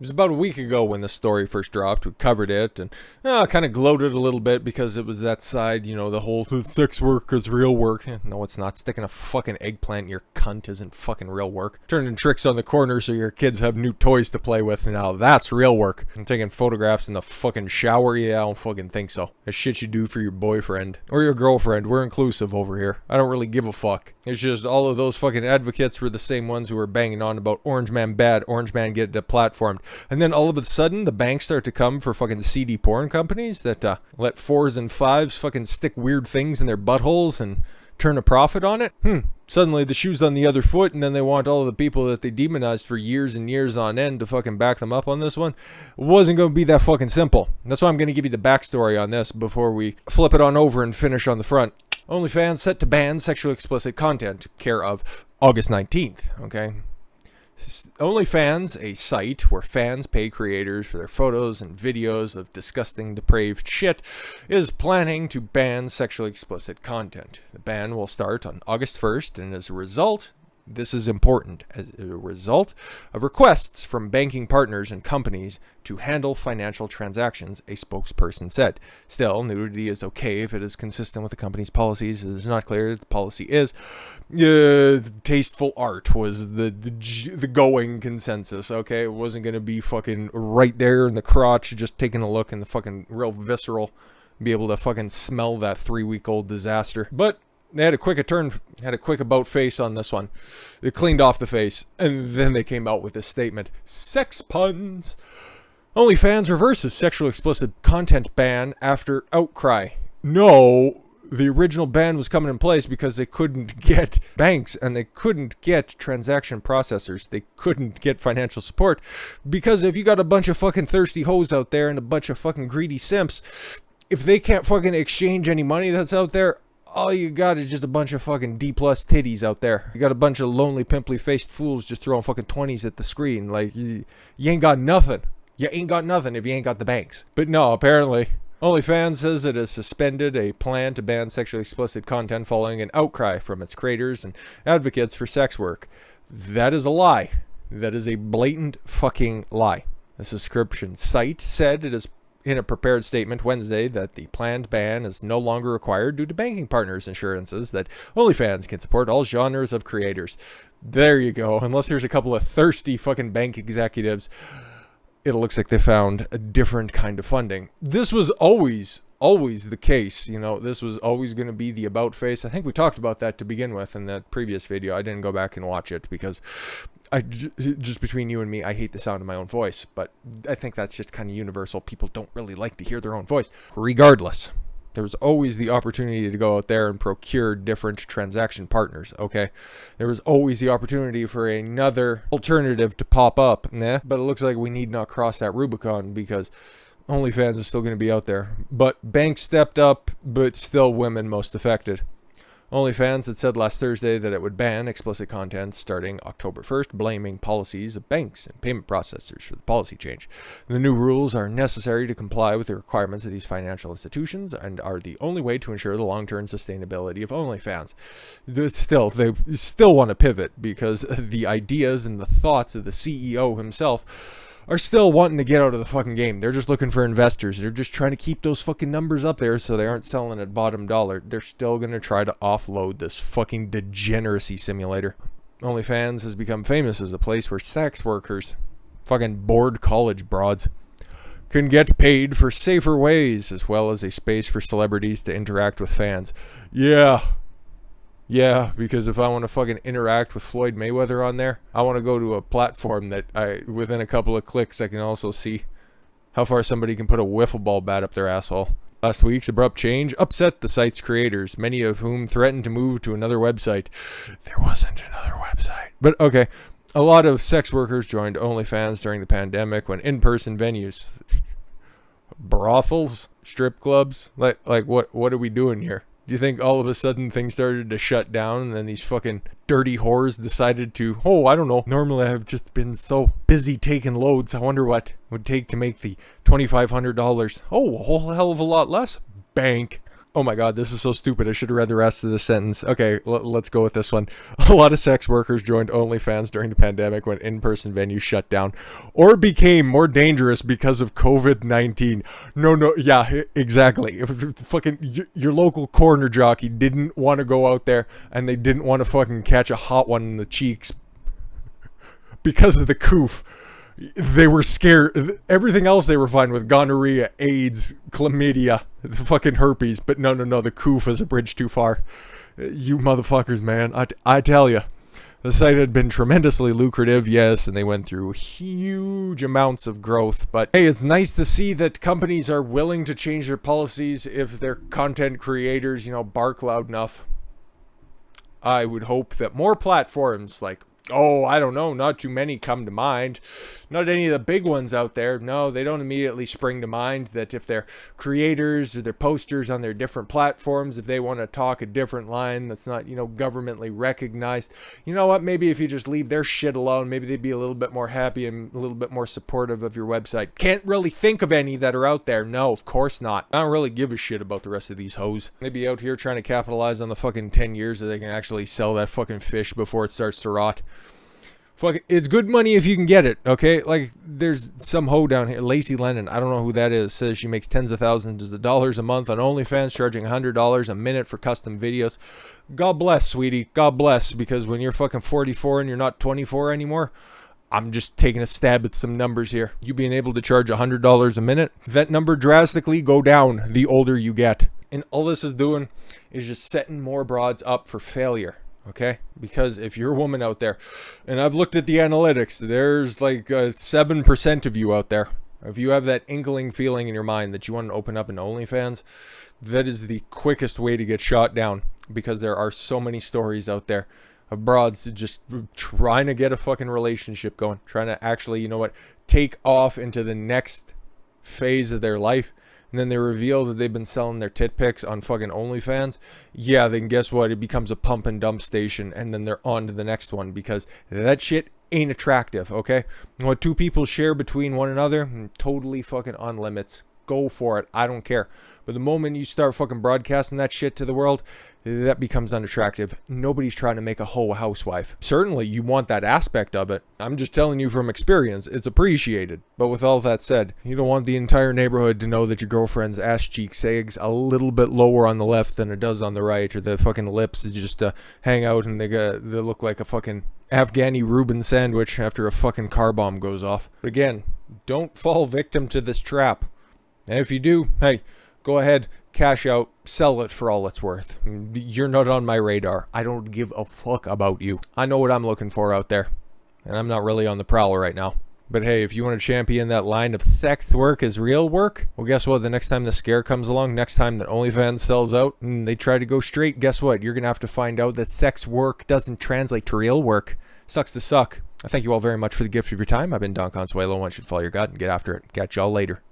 It was about a week ago when the story first dropped. We covered it and kind of gloated a little bit because it was that side, the whole sex work is real work. No, it's not. Sticking a fucking eggplant in your cunt isn't fucking real work. Turning tricks on the corner so your kids have new toys to play with. Now that's real work. And taking photographs in the fucking shower, I don't fucking think so. That's shit you do for your boyfriend or your girlfriend. We're inclusive over here. I don't really give a fuck. It's just all of those fucking advocates were the same ones who were banging on about Orange Man bad, Orange Man get deplatformed. And then all of a sudden, the banks start to come for fucking seedy porn companies that let 4s and 5s fucking stick weird things in their buttholes and turn a profit on it. Suddenly the shoe's on the other foot, and then they want all of the people that they demonized for years and years on end to fucking back them up on this one. It wasn't going to be that fucking simple. That's why I'm going to give you the backstory on this before we flip it on over and finish on the front. OnlyFans set to ban sexually explicit content, care of August 19th, okay? OnlyFans, a site where fans pay creators for their photos and videos of disgusting, depraved shit, is planning to ban sexually explicit content. The ban will start on August 1st, and as a result, this is important, as a result of requests from banking partners and companies to handle financial transactions, a spokesperson said. Still, nudity is okay if it is consistent with the company's policies. It is not clear that the policy is. Tasteful art was the going consensus, okay? It wasn't going to be fucking right there in the crotch, just taking a look and the fucking real visceral, be able to fucking smell that 3-week-old disaster. But they had a quick about face on this one. They cleaned off the face, and then they came out with this statement. Sex puns. OnlyFans reverses sexual explicit content ban after outcry. No, the original ban was coming in place because they couldn't get banks and they couldn't get transaction processors. They couldn't get financial support because if you got a bunch of fucking thirsty hoes out there and a bunch of fucking greedy simps, if they can't fucking exchange any money that's out there, all you got is just a bunch of fucking D+ titties out there. You got a bunch of lonely, pimply-faced fools just throwing fucking 20s at the screen. Like, you ain't got nothing. You ain't got nothing if you ain't got the banks. But no, apparently, OnlyFans says it has suspended a plan to ban sexually explicit content following an outcry from its creators and advocates for sex work. That is a lie. That is a blatant fucking lie. The subscription site said it is in a prepared statement Wednesday that the planned ban is no longer required due to banking partners' assurances that OnlyFans can support all genres of creators. There you go. Unless there's a couple of thirsty fucking bank executives, it looks like they found a different kind of funding. This was always the case. This was always going to be the about face. I think we talked about that to begin with in that previous video. I didn't go back and watch it because just between you and me, I hate the sound of my own voice, but I think that's just kind of universal. People don't really like to hear their own voice. Regardless, there was always the opportunity to go out there and procure different transaction partners, okay? There was always the opportunity for another alternative to pop up, but it looks like we need not cross that Rubicon because OnlyFans is still going to be out there. But banks stepped up, but still women most affected. OnlyFans had said last Thursday that it would ban explicit content starting October 1st, blaming policies of banks and payment processors for the policy change. The new rules are necessary to comply with the requirements of these financial institutions and are the only way to ensure the long-term sustainability of OnlyFans. They still want to pivot because the ideas and the thoughts of the CEO himself are still wanting to get out of the fucking game. They're just looking for investors. They're just trying to keep those fucking numbers up there so they aren't selling at bottom dollar. They're still going to try to offload this fucking degeneracy simulator. OnlyFans has become famous as a place where sex workers, fucking bored college broads, can get paid for safer ways, as well as a space for celebrities to interact with fans. Yeah, because if I want to fucking interact with Floyd Mayweather on there, I want to go to a platform that within a couple of clicks, I can also see how far somebody can put a wiffle ball bat up their asshole. Last week's abrupt change upset the site's creators, many of whom threatened to move to another website. There wasn't another website. But okay, a lot of sex workers joined OnlyFans during the pandemic when in-person venues, brothels, strip clubs, like what are we doing here? Do you think all of a sudden things started to shut down and then these fucking dirty whores decided to, I don't know, normally I've just been so busy taking loads, I wonder what it would take to make the $2,500. A whole hell of a lot less. Bank. Oh my god, this is so stupid. I should have read the rest of the sentence. Okay, let's go with this one. A lot of sex workers joined OnlyFans during the pandemic when in-person venues shut down or became more dangerous because of COVID-19. No, yeah, exactly. If fucking your local corner jockey didn't want to go out there and they didn't want to fucking catch a hot one in the cheeks because of the coof. They were scared. Everything else they were fine with. Gonorrhea, AIDS, chlamydia, fucking herpes. But no, the coof is a bridge too far. You motherfuckers, man. I tell you. The site had been tremendously lucrative, yes, and they went through huge amounts of growth. But hey, it's nice to see that companies are willing to change their policies if their content creators, bark loud enough. I would hope that more platforms like, I don't know, not too many come to mind. Not any of the big ones out there. No, they don't immediately spring to mind that if they're creators or they're posters on their different platforms, if they want to talk a different line that's not, governmentally recognized, you know what, maybe if you just leave their shit alone, maybe they'd be a little bit more happy and a little bit more supportive of your website. Can't really think of any that are out there. No, of course not. I don't really give a shit about the rest of these hoes. They be out here trying to capitalize on the fucking 10 years that they can actually sell that fucking fish before it starts to rot. Fuck, it's good money if you can get it, okay? Like, there's some hoe down here, Lacey Lennon, I don't know who that is, says she makes tens of thousands of dollars a month on OnlyFans, charging $100 a minute for custom videos. God bless, sweetie, God bless, because when you're fucking 44 and you're not 24 anymore, I'm just taking a stab at some numbers here. You being able to charge $100 a minute, that number drastically go down the older you get. And all this is doing is just setting more broads up for failure. Okay, because if you're a woman out there, and I've looked at the analytics, there's like 7% of you out there. If you have that inkling feeling in your mind that you want to open up an OnlyFans, that is the quickest way to get shot down, because there are so many stories out there of broads just trying to get a fucking relationship going, trying to actually, take off into the next phase of their life. And then they reveal that they've been selling their tit pics on fucking OnlyFans. Yeah, then guess what? It becomes a pump and dump station, and then they're on to the next one, because that shit ain't attractive, okay? What two people share between one another, totally fucking on limits. Go for it. I don't care. But the moment you start fucking broadcasting that shit to the world, that becomes unattractive. Nobody's trying to make a hoe a housewife. Certainly, you want that aspect of it. I'm just telling you from experience, it's appreciated. But with all that said, you don't want the entire neighborhood to know that your girlfriend's ass cheek sags a little bit lower on the left than it does on the right, or the fucking lips just hang out and they look like a fucking Afghani Reuben sandwich after a fucking car bomb goes off. But again, don't fall victim to this trap. And if you do, hey, go ahead, cash out, sell it for all it's worth. You're not on my radar. I don't give a fuck about you. I know what I'm looking for out there, and I'm not really on the prowl right now. But hey, if you want to champion that line of sex work is real work, well, guess what? The next time the scare comes along, next time that OnlyFans sells out and they try to go straight, guess what? You're going to have to find out that sex work doesn't translate to real work. Sucks to suck. I thank you all very much for the gift of your time. I've been Don Consuelo. One should follow your gut and get after it. Catch y'all later.